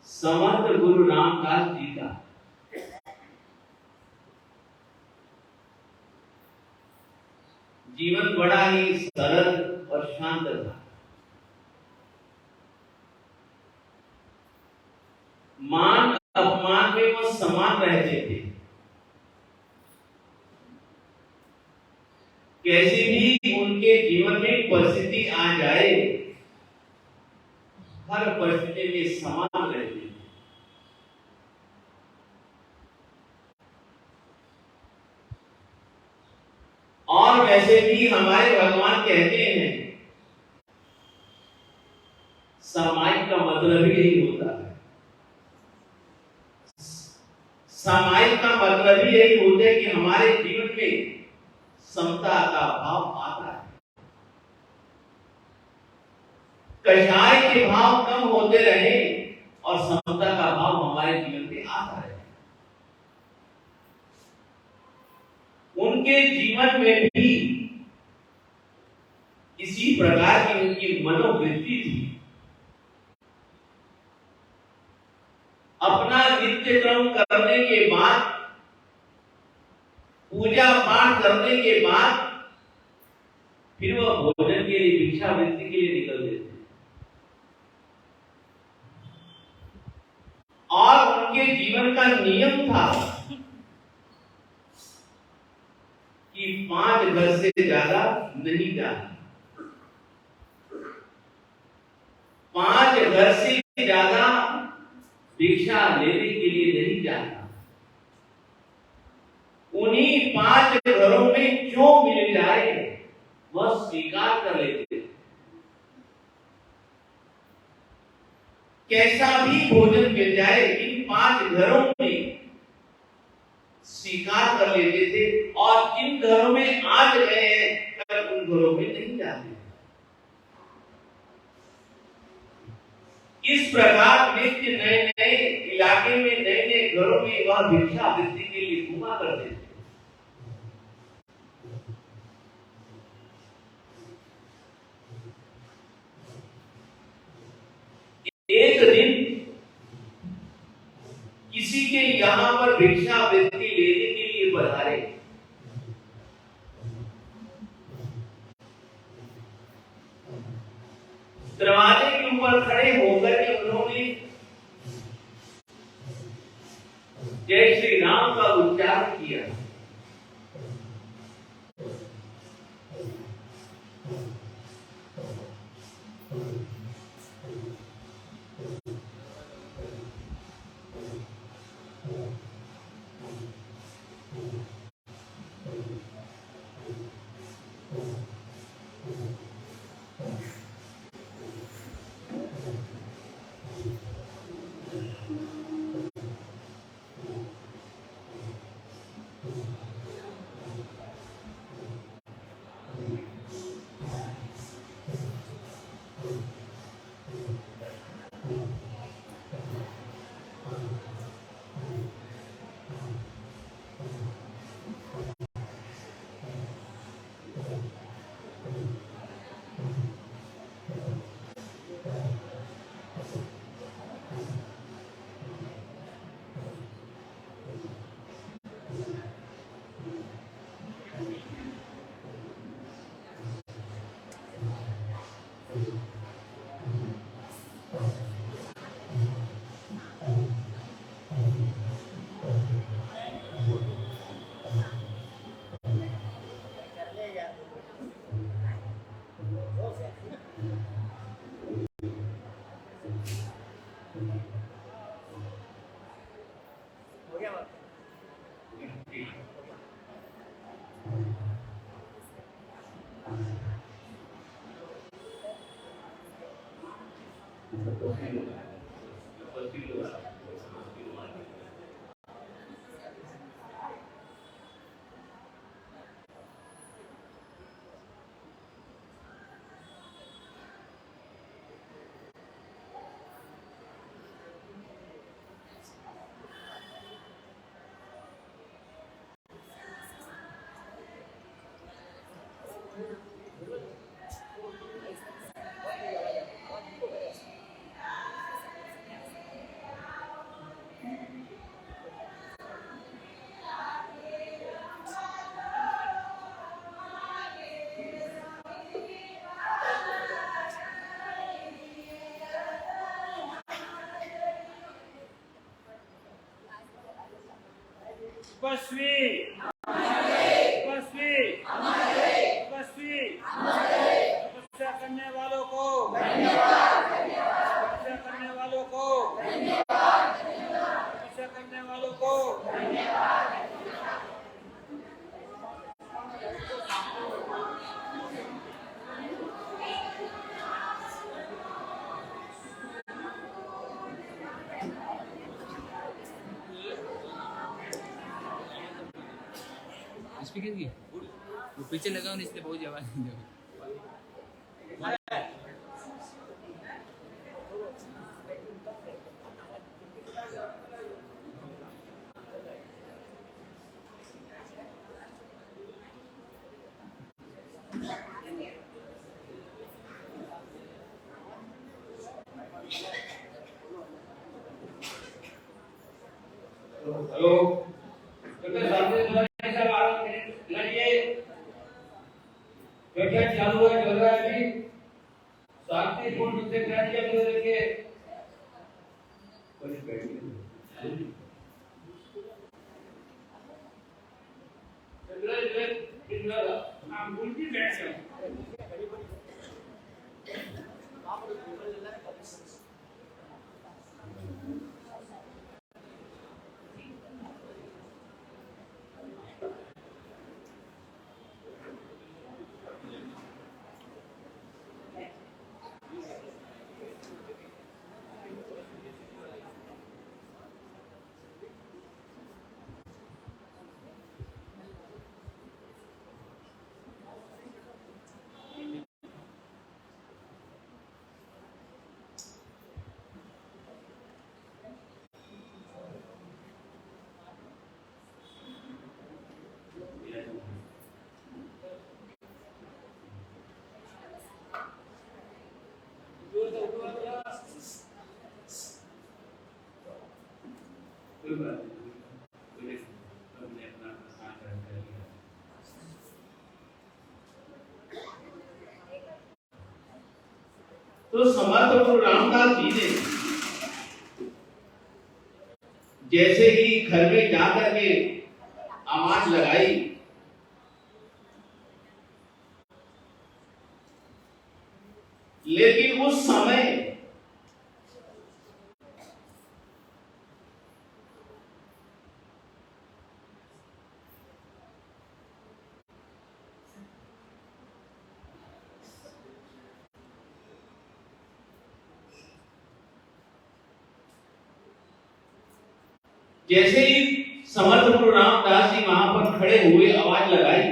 समर्थ गुरु रामदास जी का जीवन बड़ा ही सरल और शांत था। मान अपमान में वो समान रहते थे। कैसी भी उनके जीवन में परिस्थिति आ जाए, हर परिस्थिति में समान रहते थे। और वैसे भी हमारे भगवान कहते हैं, सामायिक का मतलब ही यही होता है। सामायिक का मतलब ही यही होता है कि हमारे जीवन में समता का भाव आता है। कषाय के भाव कम होते रहे और समता का भाव हमारे जीवन में आता रहे। उनके जीवन में भी इसी प्रकार की उनकी मनोवृत्ति थी। अपना नित्य कर्म करने के बाद, पूजा पाठ करने के बाद फिर वह भोजन के लिए, भिक्षावृत्ति के लिए निकलते थे। और उनके जीवन का नियम था कि 5 घर से ज्यादा नहीं जाना। 5 घर से ज्यादा भिक्षा लेने के लिए नहीं जाना। उन्हीं 5 घरों में जो मिल जाए वह स्वीकार कर लेते। कैसा भी भोजन मिल जाए, इन 5 घरों में स्वीकार कर लेते थे। और जिन घरों में आज गए हैं, कल उन घरों में नहीं जाते। इस प्रकार नित्य नए नए इलाके में, नए नए घरों में वह भिक्षावृत्ति के लिए घूमा करते थे। एक दिन किसी के यहां पर भिक्षावृत्ति लेने के लिए पधारे। दरवाजे के ऊपर खड़े होकर के उन्होंने जय श्री राम का उच्चारण किया। उपस्वी उपस्वी उपस्वी तपस्या करने वालों को तपस्या करने वालों को तपस्या करने वालों को स्पीकर की वो पीछे लगा हूँ इसलिए बहुत आवाज नहीं है। हेलो चालू है, चल रहा है अभी शांतिपूर्ण से बैठिए देखिए हम उल्टी बैठ गए। तो समर्थ गुरु रामदास जी ने जैसे ही घर में जाकर के आवाज लगाई, लेकिन उस समय जैसे ही समर्थ गुरु रामदास जी वहां पर खड़े हुए आवाज लगाई,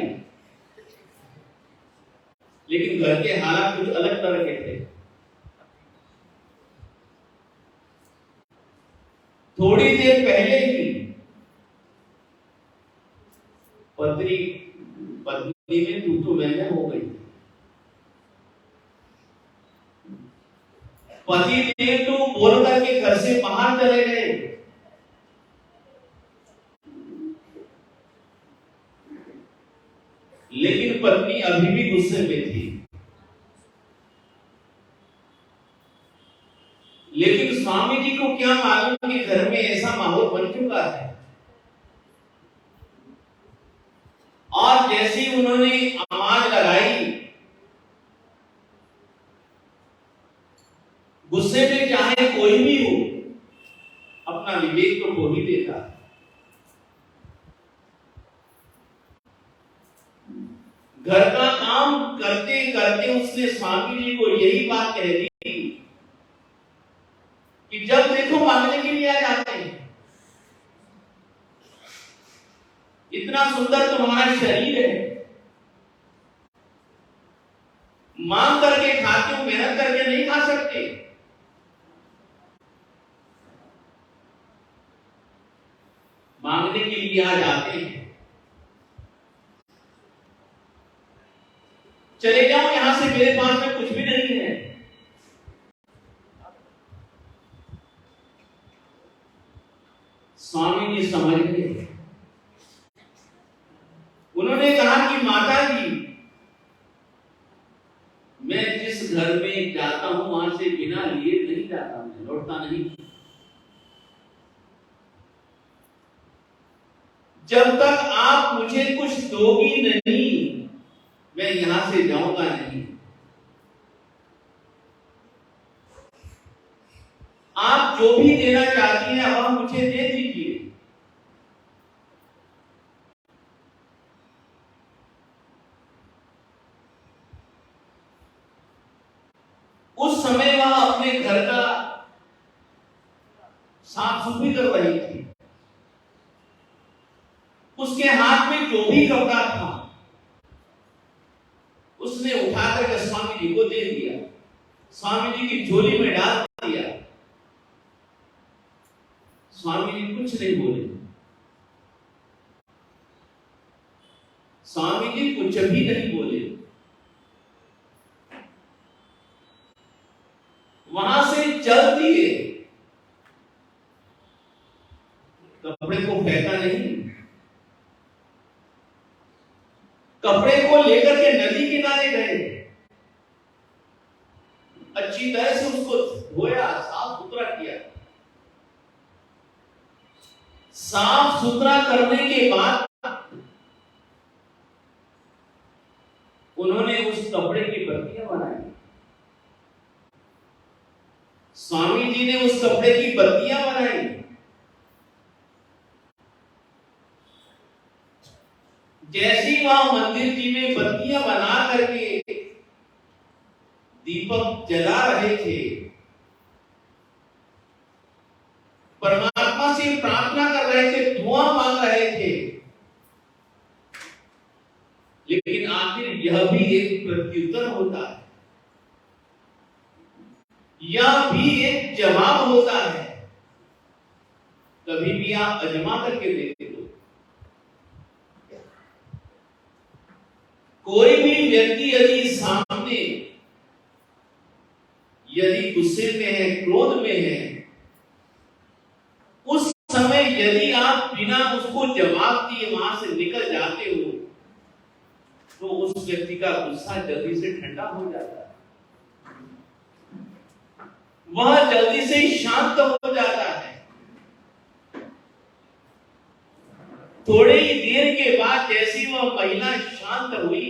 लेकिन घर के हालात कुछ अलग तरह के थे। थोड़ी देर पहले ही पत्नी में तू मैंने हो गई। पति ने तो बोल करके घर से बाहर चले गए, लेकिन पत्नी अभी भी गुस्से में थी। लेकिन स्वामी जी को क्या मालूम कि घर में ऐसा माहौल बन चुका है। और जैसे ही उन्होंने आवाज लगाई, गुस्से में चाहे कोई भी हो, अपना विवेक तो खो ही देता है। घर का काम करते करते उसने स्वामी जी को यही बात कह दी कि जब देखो मांगने के लिए आ जाते हैं, इतना सुंदर तुम्हारा शरीर है, मांग करके खाते हो, मेहनत करके नहीं खा सकते। मांगने के लिए आ जाते हैं। चले जाओ यहां से, मेरे पास में कुछ भी नहीं है। स्वामी जी समझ गए। उन्होंने कहा कि माता जी, मैं जिस घर में जाता हूं वहां से बिना लिए नहीं जाता, मैं लौटता नहीं। जब तक आप मुझे कुछ दोगी नहीं, मैं यहां से जाऊंगा नहीं। आप जो भी देना चाहती हैं वह मुझे दे दीजिए। उस समय वह अपने घर का साफ सफाई कर रही थी। उसके हाथ में जो भी कपड़ा था उसने उठाकर के स्वामी जी को दे दिया, स्वामी जी की झोली में डाल दिया। स्वामी जी कुछ नहीं बोले, स्वामी जी कुछ भी नहीं बोले। वहां से चल दिए, कपड़े को फेंका नहीं, कपड़े को लेकर के नदी किनारे गए, अच्छी तरह से उसको धोया, साफ सुथरा किया। साफ सुथरा करने के बाद उन्होंने उस कपड़े की बत्तियां बनाई। स्वामी जी ने उस कपड़े की बत्तियां बनाई। जैसी वहां मंदिर जी में बत्तियां बना करके दीपक जला रहे थे, परमात्मा से प्रार्थना कर रहे थे, दुआ मांग रहे थे, लेकिन आखिर यह भी एक प्रत्युत्तर होता है, यह भी एक जवाब होता है। कभी भी आप अजमा करके देख लो, कोई भी व्यक्ति यदि सामने यदि गुस्से में है, क्रोध में है, उस समय यदि आप बिना उसको जवाब दिए वहां से निकल जाते हो तो उस व्यक्ति का गुस्सा जल्दी से ठंडा हो जाता है, वह जल्दी से शांत हो जाता है। थोड़ी ही देर के बाद जैसी वह महिला शांत हुई,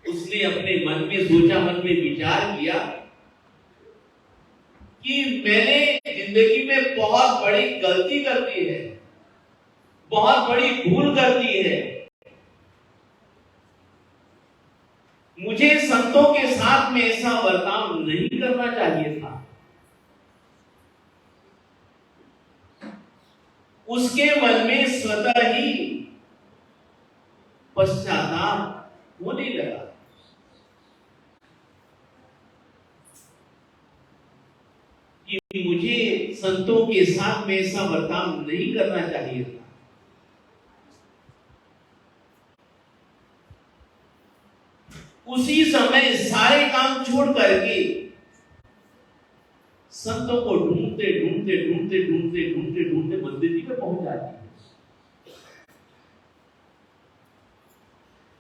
उसने अपने मन में सोचा, मन में विचार किया कि मैंने जिंदगी में बहुत बड़ी गलती कर दी है, बहुत बड़ी भूल कर दी है। मुझे संतों के साथ में ऐसा बर्ताव नहीं करना चाहिए था। उसके मन में स्वतः ही पश्चाताप होने लगा कि मुझे संतों के साथ में ऐसा बर्ताव नहीं करना चाहिए था। उसी समय सारे काम छोड़ करके संतों को ढूंढते ढूंढते ढूंढते ढूंढते ढूंढते ढूंढते मंदिर जी पे पहुंच जाती है।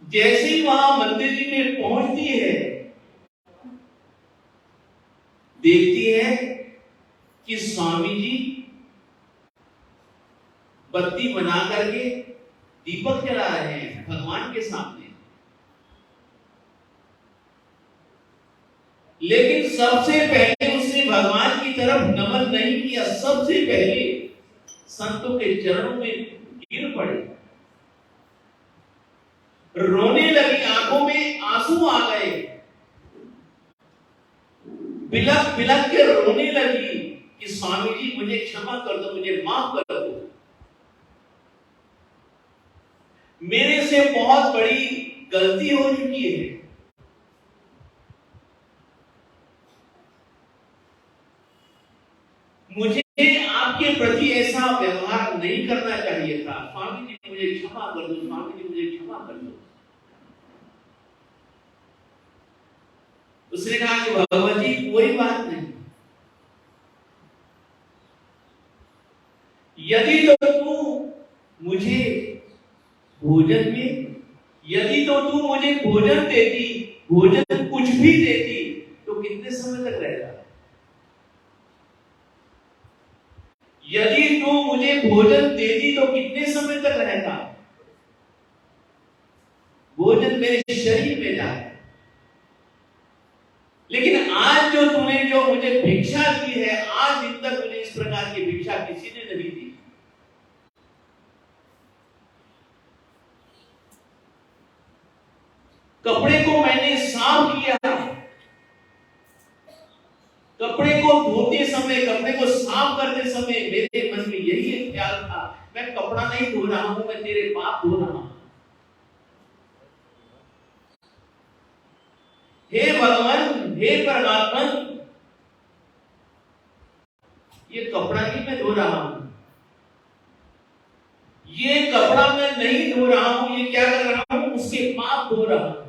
जैसे ही वहां मंदिर जी में पहुंचती है, देखती है कि स्वामी जी बत्ती बना करके दीपक जला रहे हैं भगवान के सामने। लेकिन सबसे पहले उसने भगवान की तरफ नमन नहीं किया, सबसे पहले संतों के चरणों में गिर पड़े, रोने लगी, आंखों में आंसू आ गए, बिलख बिलख के रोने लगी कि स्वामी जी मुझे क्षमा कर दो, मुझे माफ कर दो, मेरे से बहुत बड़ी गलती हो चुकी है। मुझे आपके प्रति ऐसा व्यवहार नहीं करना चाहिए था, स्वामी जी मुझे क्षमा कर दो, स्वामी जी मुझे क्षमा कर दो। उसने कहा कि भगवती कोई बात नहीं, यदि तो तू मुझे भोजन में, यदि तो तू मुझे भोजन देती, भोजन कुछ भी देती, तो कितने समय तक रहेगा? यदि तू मुझे भोजन देती तो कितने समय तक रहेगा? भोजन मेरे शरीर में जाए। लेकिन आज जो तूने जो मुझे भिक्षा दी है, आज दिन तक मुझे इस प्रकार की भिक्षा किसी ने नहीं दी। कपड़े को मैंने साफ किया, कपड़े को धोते समय, कपड़े को साफ करते समय मेरे मन में यही एक ख्याल था, मैं कपड़ा नहीं धो रहा हूं, मैं तेरे पाप धो रहा हूं। हे भगवान, हे परमात्मा, ये कपड़ा नहीं मैं धो रहा हूं, ये कपड़ा मैं नहीं धो रहा हूं, ये क्या कर रहा हूं? उसके पाप धो रहा हूं।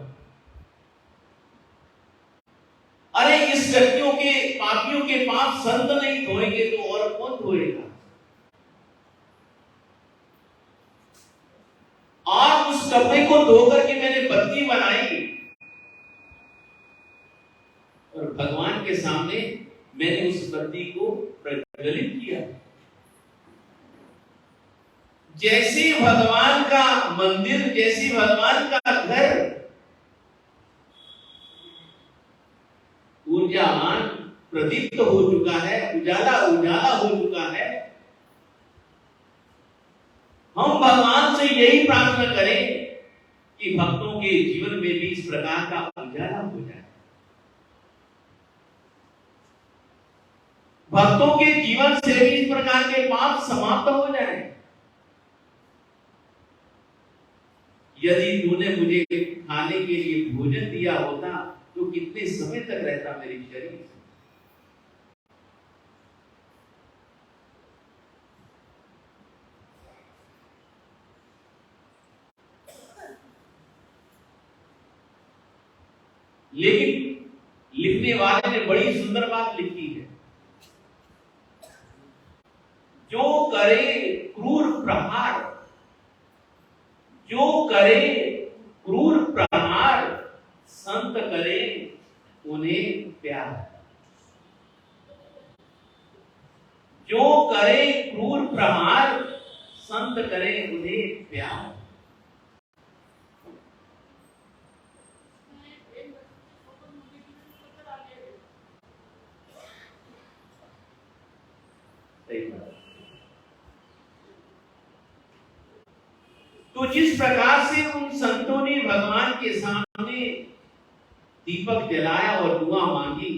अरे इस व्यक्तियों के, पापियों के पाप संत नहीं धोएंगे तो और कौन धोएगा? और उस कपड़े को धो करके मैंने बत्ती बनाई और भगवान के सामने मैंने उस बत्ती को प्रज्वलित किया। जैसे भगवान का मंदिर, जैसे भगवान का घर ऊर्जावान प्रदीप्त हो चुका है, उजाला उजाला हो चुका है, हम भगवान से यही प्रार्थना करें कि भक्तों के जीवन में भी इस प्रकार का उजाला हो जाए, भक्तों के जीवन से भी इस प्रकार के पाप समाप्त हो जाए। यदि तूने मुझे खाने के लिए भोजन दिया होता तो कितने समय तक रहता मेरे शरीर से? लेकिन लिखने वाले ने बड़ी सुंदर बात लिखी है, जो करे क्रूर प्रहार, जो करे क्रूर प्रहार, संत करे उन्हें प्यार। जो करे क्रूर प्रहार, संत करे उन्हें प्यार। तो जिस प्रकार से उन संतों ने भगवान के सामने दीपक जलाया और दुआ मांगी,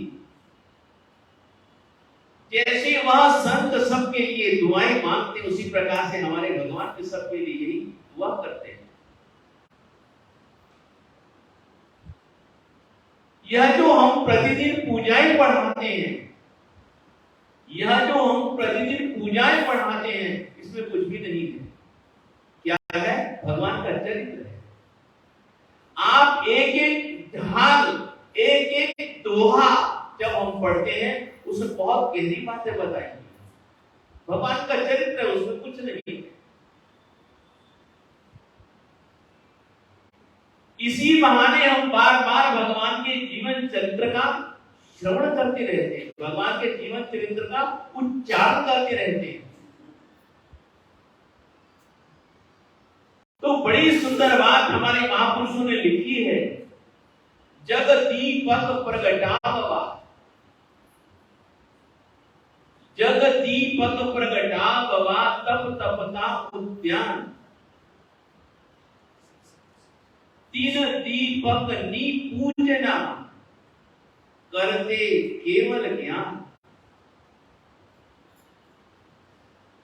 जैसे वह संत सबके लिए दुआएं मांगते, उसी प्रकार से हमारे भगवान के सबके लिए यही दुआ करते हैं। यह जो हम प्रतिदिन पूजाएं पढ़ाते हैं, यह जो हम प्रतिदिन पूजाएं पढ़ाते हैं, इसमें कुछ भी नहीं है। क्या है? भगवान का चरित्र है। आप एक एक ढाल, एक एक दोहा जब हम पढ़ते हैं, उसमें बहुत गहरी बातें बताएंगे। भगवान का चरित्र है, उसमें कुछ नहीं है। इसी बहाने हम बार बार भगवान के जीवन चरित्र का श्रवण करते रहते हैं, भगवान के जीवन चरित्र का उच्चारण करते रहते हैं। तो बड़ी सुंदर बात हमारे महापुरुषों ने लिखी है, जग दीपक प्रगटावा, जग दीपक प्रगटावा, तप तपता उद्यान, तीन दीपक नी पूजना, करते केवल ज्ञान।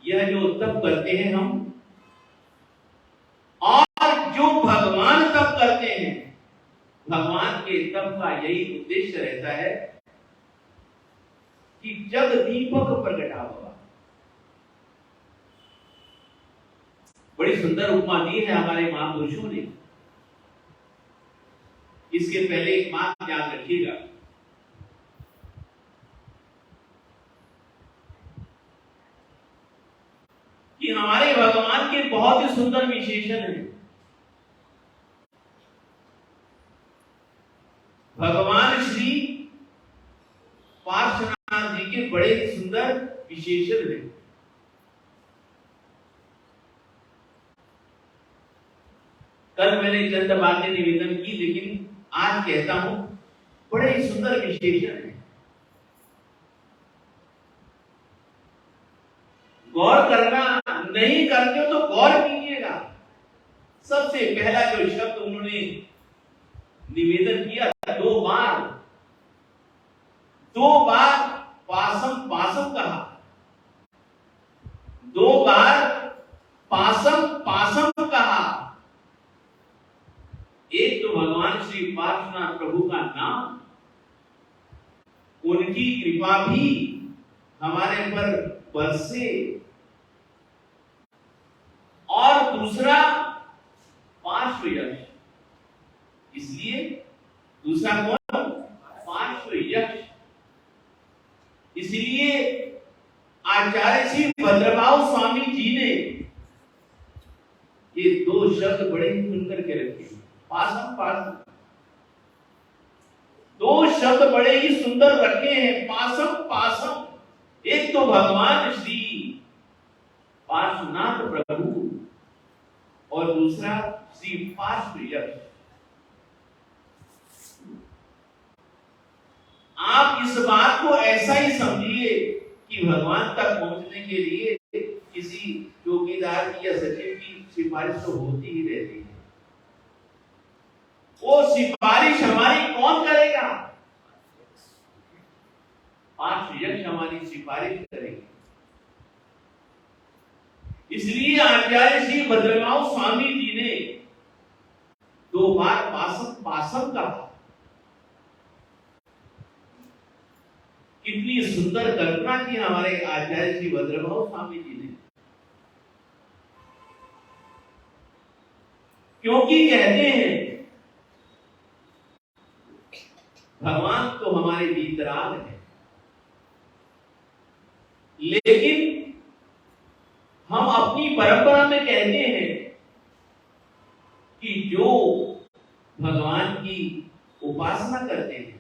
यह जो तप करते हैं हम, और जो भगवान तप करते हैं, भगवान के तप का यही उद्देश्य रहता है कि जग दीपक प्रगटावा। बड़ी सुंदर उपमा दी है हमारे महापुरुषों ने। इसके पहले एक बात याद रखिएगा, कि हमारे भगवान के बहुत ही सुंदर विशेषण है। भगवान श्री पार्श्वनाथ जी के बड़े सुंदर विशेषण है। कल मैंने चंद बातें निवेदन की, लेकिन आज कहता हूं बड़े ही सुंदर विशेषण है। गौर करना नहीं करते हो तो गौर कीजिएगा। सबसे पहला जो शब्द उन्होंने निवेदन किया, दो बार पासम पासम कहा, दो बार पासम पासम कहा। एक तो भगवान श्री पार्श्वनाथ प्रभु का नाम, उनकी कृपा भी हमारे पर बरसे, और दूसरा पार्श्व यक्ष। इसलिए दूसरा कौन? पार्श्व यक्ष। इसलिए आचार्य श्री भद्रभाव स्वामी जी ने ये दो शब्द बड़े ही सुंदर के रखे, पासम पासम। दो शब्द बड़े ही सुंदर रखे हैं, पासम पासम। एक तो भगवान श्री पार्श्वनाथ प्रभु और दूसरा श्री पार्श्व यक्ष। आप इस बात को ऐसा ही समझिए कि भगवान तक पहुंचने के लिए किसी चौकीदार की या सचिव की सिफारिश तो होती ही रहती है। वो सिफारिश हमारी कौन करेगा? पार्श्व यक्ष हमारी सिफारिश करेंगे। इसलिए आचार्य श्री भद्रभाव स्वामी जी ने दो बार पासम पासम कहा। कितनी सुंदर कल्पना की हमारे आचार्य श्री भद्रभाव स्वामी जी ने, क्योंकि कहते हैं भगवान तो हमारे वीतराग है, लेकिन हम अपनी परंपरा में कहते हैं कि जो भगवान की उपासना करते हैं,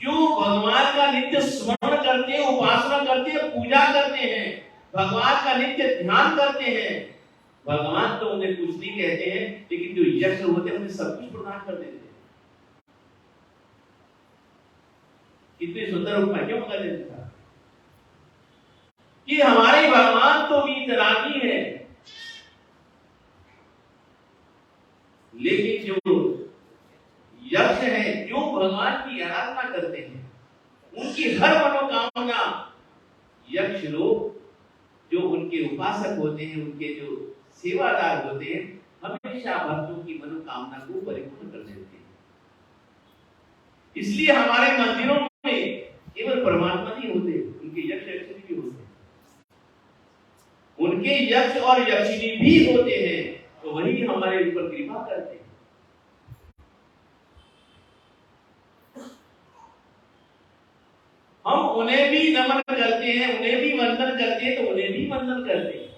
जो भगवान का नित्य स्मरण करते हैं, उपासना करते हैं, पूजा करते हैं, भगवान का नित्य ध्यान करते हैं, भगवान तो उन्हें कुछ नहीं कहते हैं, लेकिन जो यक्ष होते हैं उन्हें सब कुछ प्रदान कर देते हैं। कितनी सुंदर उपमा क्यों कर देता कि हमारे भगवान तो वीतरागी है, लेकिन जो यक्ष है, जो भगवान की आराधना करते हैं, उनकी हर मनोकामना यक्ष लोग, जो उनके उपासक होते हैं, उनके जो सेवादार होते हैं, हमेशा भक्तों की मनोकामना को परिपूर्ण कर देते हैं। इसलिए हमारे मंदिरों में केवल परमात्मा नहीं होते, उनके यक्ष यक्षिणी भी होते हैं, उनके यक्ष और यक्षिणी भी होते हैं, तो वही हमारे ऊपर कृपा करते हैं। हम उन्हें भी नमन करते हैं, उन्हें भी वंदन करते हैं, तो उन्हें भी वंदन करते हैं।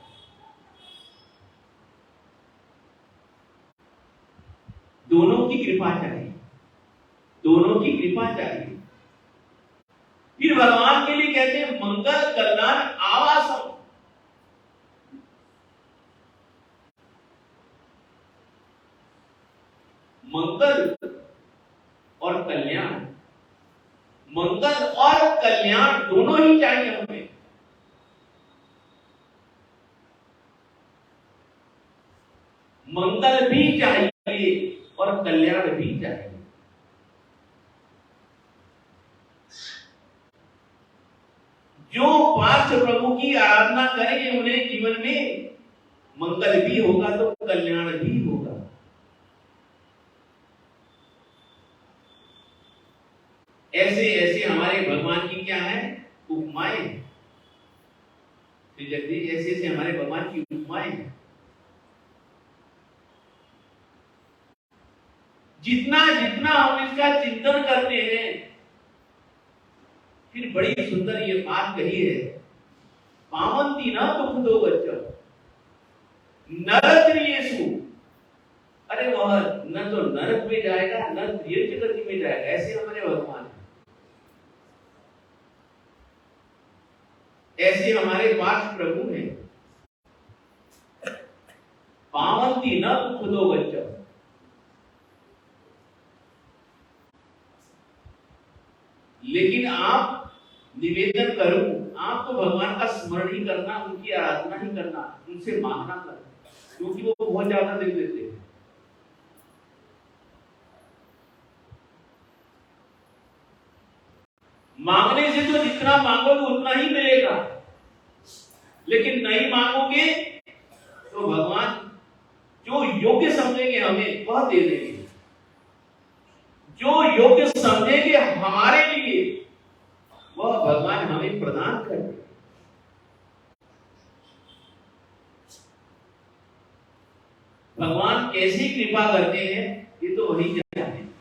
दोनों की कृपा चाहिए, दोनों की कृपा चाहिए। फिर भगवान के लिए कहते हैं मंगल कल्याण आवासम। मंगल और कल्याण, मंगल और कल्याण दोनों ही चाहिए हमें। मंगल भी चाहिए और कल्याण भी चाहिए। जो पार्थ प्रभु की आराधना करेंगे उन्हें जीवन में मंगल भी होगा तो कल्याण भी होगा। ऐसे ऐसे हमारे भगवान की क्या है? उपमाएं हैं। जगदीश, ऐसे ऐसे हमारे भगवान की उपमाएं हैं। जितना जितना हम इसका चिंतन करते हैं, फिर बड़ी सुंदर ये बात कही है पावंती न दुख दो बच्चों नरत्रियेषु, अरे वह न तो नरक में जाएगा न त्रियज गति में जाएगा, ऐसे हमारे भगवान हैं। ऐसे हमारे पास प्रभु हैं। पावंती न दुख दो बच्चों, लेकिन आप निवेदन करूं, आप तो भगवान का स्मरण ही करना, उनकी आराधना ही करना, उनसे मांगना करना, क्योंकि वो बहुत ज्यादा दे देते हैं। मांगने से तो जितना मांगोगे उतना ही मिलेगा, लेकिन नहीं मांगोगे तो भगवान जो योग्य समझेंगे हमें वह दे देंगे। जो योग्य समझेंगे हमारे लिए वह भगवान हमें प्रदान कर देंगे। भगवान कैसी कृपा करते हैं ये तो वही जानते हैं।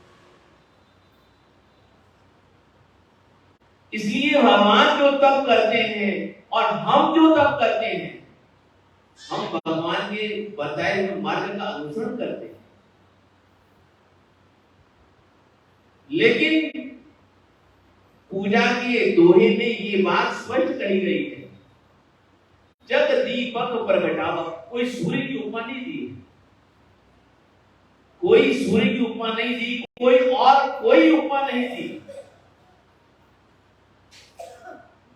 इसलिए भगवान जो तप करते हैं और हम जो तप करते हैं, हम भगवान के बताए हुए मार्ग का अनुसरण करते हैं। लेकिन पूजा के दोहे में ये बात स्पष्ट कही गई है, जग दीपक प्रगटावा। कोई सूर्य की उपमा नहीं दी, कोई सूर्य की उपमा नहीं दी, कोई और कोई उपमा नहीं दी,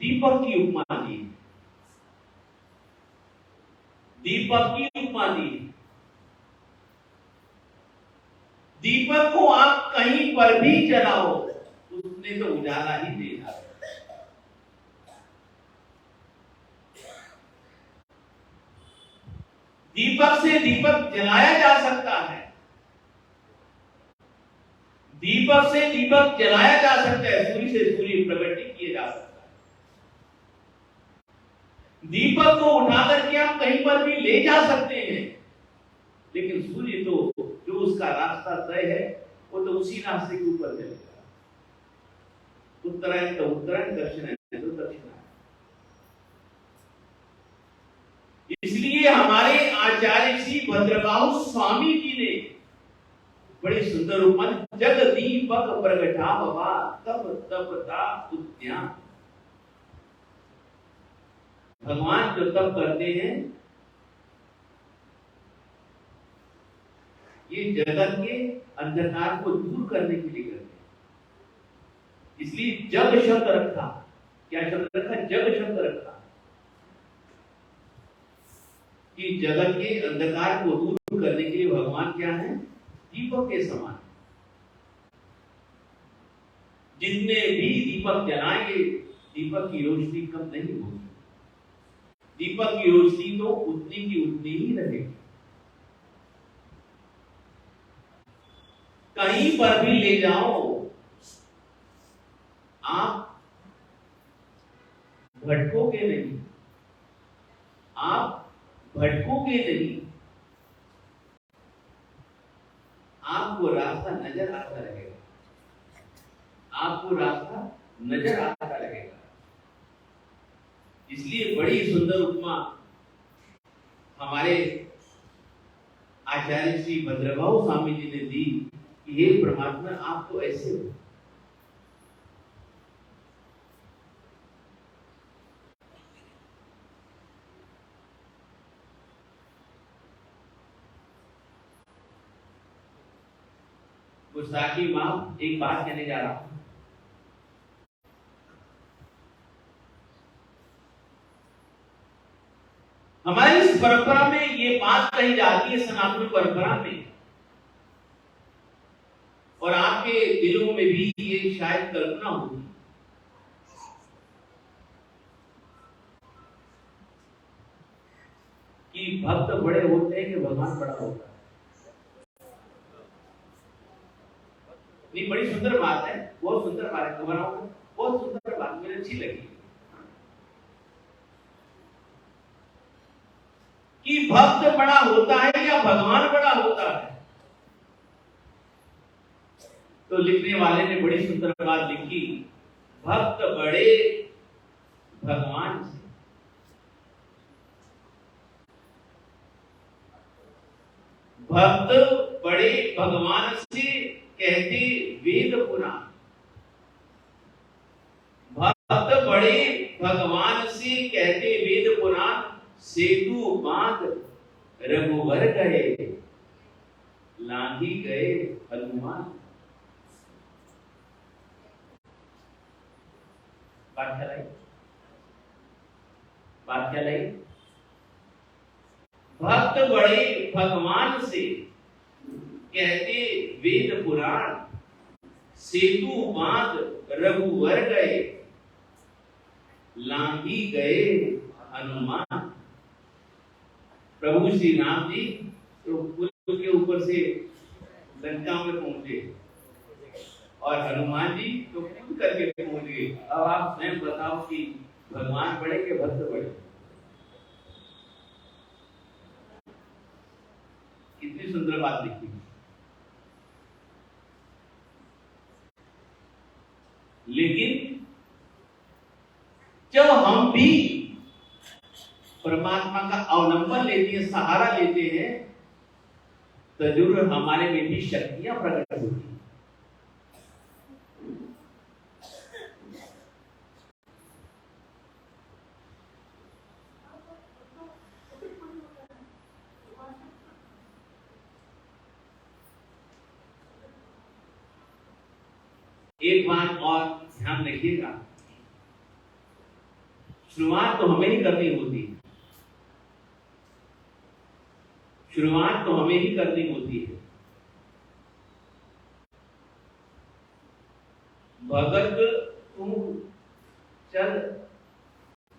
दीपक की उपमा दी, दीपक की उपमा दी। दीपक को आप कहीं पर भी जलाओ उसने तो उजाला ही देगा। दीपक से दीपक जलाया जा सकता है, दीपक से दीपक जलाया जा सकता है, सूर्य से सूर्य प्रकट नहीं किए जा सकता है। दीपक को उठा करके आप कहीं पर भी ले जा सकते हैं, लेकिन सूर्य तो जो उसका रास्ता तय है वो तो उसी रास्ते के ऊपर चलेगा। उत्तरायण तो उत्तरायण, दक्षिणायन तो दक्षिणायन। इसलिए हमारे आचार्य श्री भद्रबाहु स्वामी जी ने बड़ी सुंदर उपमा, जग दीपक प्रगटावा तब तपता उद्यान। भगवान जो तप करते हैं ये जगत के अंधकार को दूर करने के लिए करते हैं। इसलिए जग शब्द रखा। क्या शब्द रखा? जग शब्द रखा कि जगत के अंधकार को दूर करने के लिए भगवान क्या है? दीपक के समान। जितने भी दीपक जलाएंगे दीपक की रोशनी कम नहीं होगी, दीपक की रोशनी तो उतनी की उतनी ही रहेगी। कहीं पर भी ले जाओ आप भटकोगे नहीं, आप भटकोगे नहीं, आपको रास्ता नजर आता रहेगा, आपको रास्ता नजर आता रहेगा। इसलिए बड़ी सुंदर उपमा हमारे आचार्य श्री भद्रबाहु स्वामी जी ने दी कि हे परमात्मा आप तो ऐसे हो। गुस्ताखी माफ एक बात कहने जा रहा हूं। हमारी इस परंपरा में ये बात कही जाती है, सनातन परंपरा में, और आपके दिलों में भी ये शायद कल्पना होगी कि भक्त बड़े होते हैं कि भगवान बड़ा होता है। नहीं, बड़ी सुंदर बात है, बहुत सुंदर बात है, बहुत सुंदर बात मुझे अच्छी लगी कि भक्त बड़ा होता है या भगवान बड़ा होता है। तो लिखने वाले ने बड़ी सुंदर बात लिखी, भक्त बड़े भगवान से। भक्त बड़े भगवान से कहते वेद पुराण। भक्त बड़े भगवान से कहते वेद पुराण, सेतु बांध रघुवर गए, लांघी गए हनुमान। बात क्या लाई? भक्त बड़े भगवान से कहते वेद पुराण, सेतु बांध रघुवर गए, लांघी गए हनुमान। प्रभु श्री राम जी तो पुल के ऊपर से लंका में पहुंचे और हनुमान जी तो कूद करके पहुंच गए। अब आप स्वयं बताओ कि भगवान बड़े के भक्त बड़े? कितनी सुंदर बात लिखी। लेकिन जब हम भी परमात्मा का अवलंबन लेते हैं, सहारा लेते हैं, तो जरूर हमारे में भी शक्तियां प्रकट होती हैं। एक बात और ध्यान रखिएगा, शुरुआत तो हमें ही करनी होती है। शुरुआत तो हमें ही करनी होती है। भगत तू चल,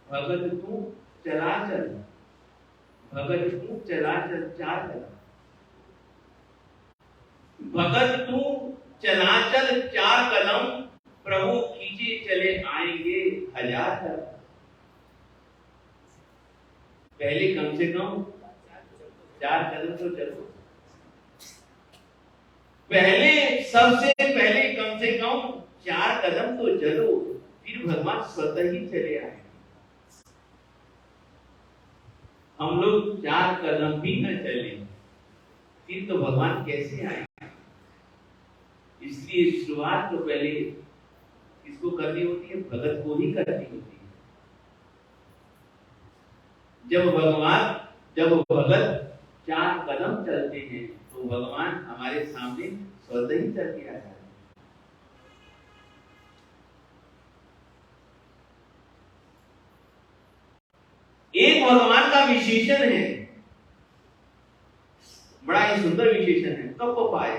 भगत तू चला चल, भगत तू चला चल, चार कदम। भगत तू चला चल चार कदम, प्रभु खींचे चले आएंगे हजार कदम। पहले कम से कम चार कदम तो चलो। पहले सबसे पहले कम से कम चार कदम तो चलो, फिर भगवान स्वतः ही चले आए। हम लोग चार कदम भी न चले फिर तो भगवान कैसे आए? इसलिए शुरुआत तो पहले किसको करनी होती है? भगत को ही करनी होती है। जब भगत चार कदम चलते हैं तो भगवान हमारे सामने स्वतः ही चल के आ जाते हैं। एक भगवान का विशेषण है, बड़ा ही सुंदर विशेषण है, कप पाए।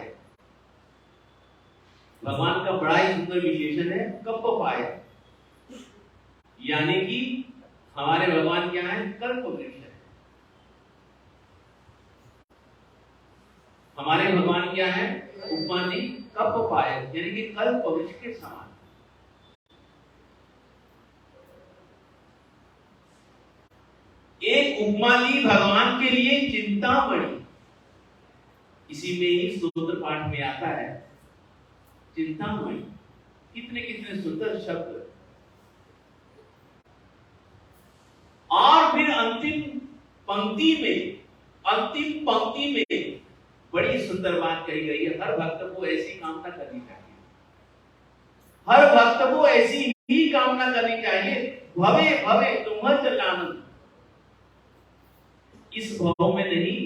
भगवान का बड़ा ही सुंदर विशेषण है, कप पाए। यानी कि हमारे भगवान क्या है? कल्प वृक्ष है। हमारे भगवान क्या है? उपमानी कप पाए, यानी कि कल्प वृक्ष के समान। एक उपमा ली भगवान के लिए चिंतामणि। इसी में ही स्तोत्र पाठ में आता है चिंतामणि। कितने कितने सुंदर शब्द। और फिर अंतिम पंक्ति में बड़ी सुंदर बात कही गई है। हर भक्त को ऐसी कामना करनी चाहिए। हर भक्त को ऐसी ही कामना करनी चाहिए। भवे भवे तुम्ह चलानंद। इस भव में नहीं,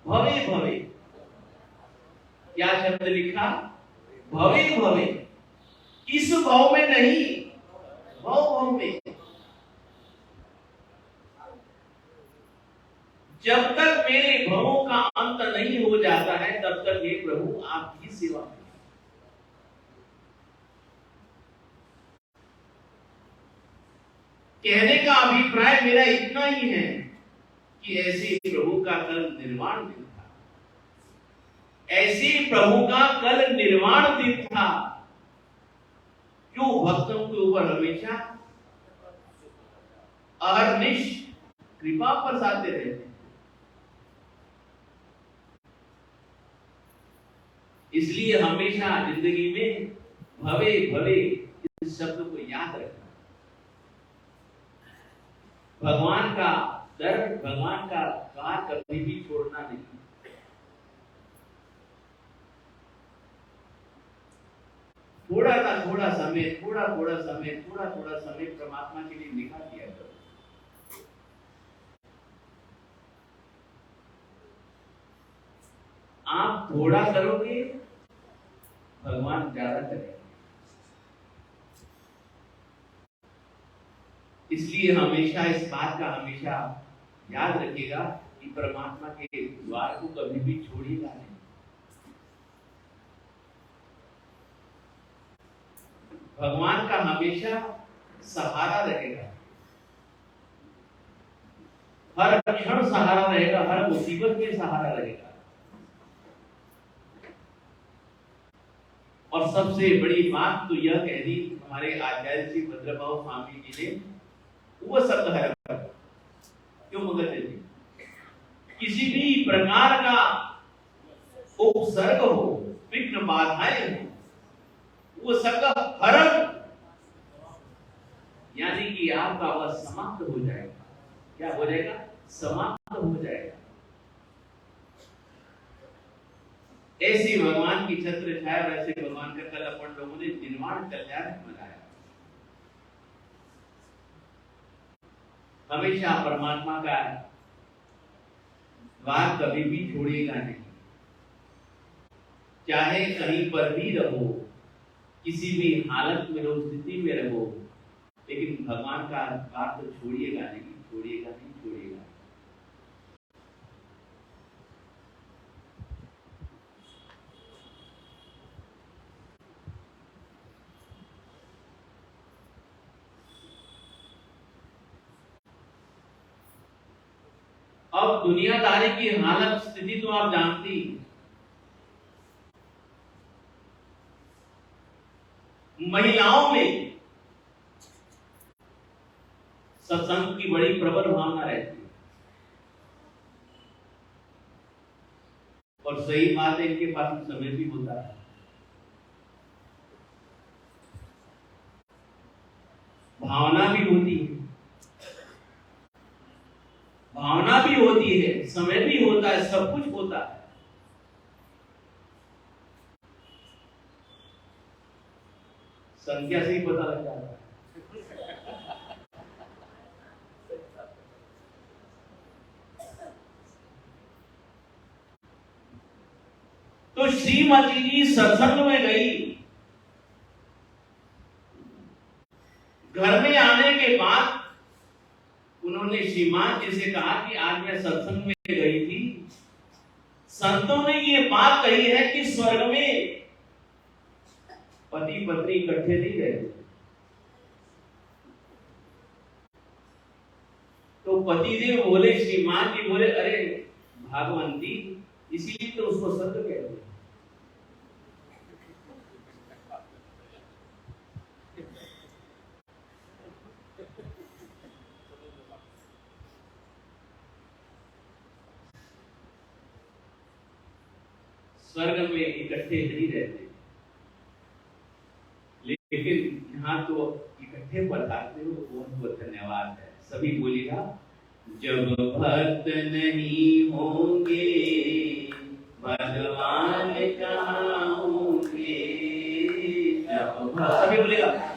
भवे भवे। क्या शब्द लिखा? भवे भवे। इस भव में नहीं, भव में। जब तक मेरे भवों का अंत नहीं हो जाता है तब तक हे प्रभु आपकी सेवा करें। कहने का अभिप्राय मेरा इतना ही है कि ऐसे प्रभु का कल निर्वाण दिन था। ऐसे प्रभु का कल निर्वाण दिन था जो भक्तों के ऊपर हमेशा अहर्निश कृपा बरसाते रहते हैं। इसलिए हमेशा जिंदगी में भवे भवे इस शब्द को याद रखना। भगवान का दर, भगवान का कार्य कभी भी छोड़ना नहीं। थोड़ा समय परमात्मा के लिए निकाल दिया करो। आप थोड़ा करोगे, भगवान ज्यादा करेंगे। इसलिए हमेशा इस बात का हमेशा याद रखिएगा कि परमात्मा के द्वार को कभी भी छोड़िएगा नहीं। भगवान का हमेशा सहारा रहेगा, हर क्षण सहारा रहेगा, हर मुसीबत में सहारा रहेगा। और सबसे बड़ी बात तो यह कह दी हमारे आचार्य श्री भद्रभाव स्वामी जी ने, वो शब्द है क्यों मगज जी, किसी भी प्रकार का उपसर्ग हो, विघ्न बाधाएं हो, वो सबका हरण, यानी कि आपका वह समाप्त हो जाएगा। क्या हो जाएगा? समाप्त हो जाएगा। ऐसे भगवान की छत्र छाया, वैसे भगवान का कल अपन लोगों ने निर्वाण कल्याण मनाया। हमेशा परमात्मा का द्वार कभी भी छोड़िएगा नहीं, चाहे कहीं पर भी रहो, किसी भी हालत में रहो, स्थिति में रहो, लेकिन भगवान का द्वार तो छोड़िएगा नहीं, छोड़िएगा नहीं, छोड़िएगा। अब दुनियादारी की हालत स्थिति तो आप जानती, महिलाओं में सत्संग की बड़ी प्रबल भावना रहती है, और सही बात है इनके पास समय भी होता है। भावना भी होती है, भावना भी होती है, समय भी होता है, सब कुछ होता है। संख्या से ही पता लग जाता है। तो श्रीमती जी सत्संग में गई, घर में आने के बाद उन्होंने श्रीमान जी से कहा कि आज मैं सत्संग में गई थी, संतों ने ये बात कही है कि स्वर्ग में पति पत्नी इकट्ठे नहीं रहते। तो पतिदेव बोले, श्रीमान जी बोले, अरे भागवंती, इसीलिए तो उसको स्वर्ग कहते हैं। स्वर्ग में इकट्ठे नहीं रहते, लेकिन यहाँ तो इकट्ठे बताते हो, बहुत बहुत धन्यवाद है। सभी बोलिएगा, जब भक्त नहीं होंगे भगवान कहाँ होंगे, जब सभी बोलिएगा,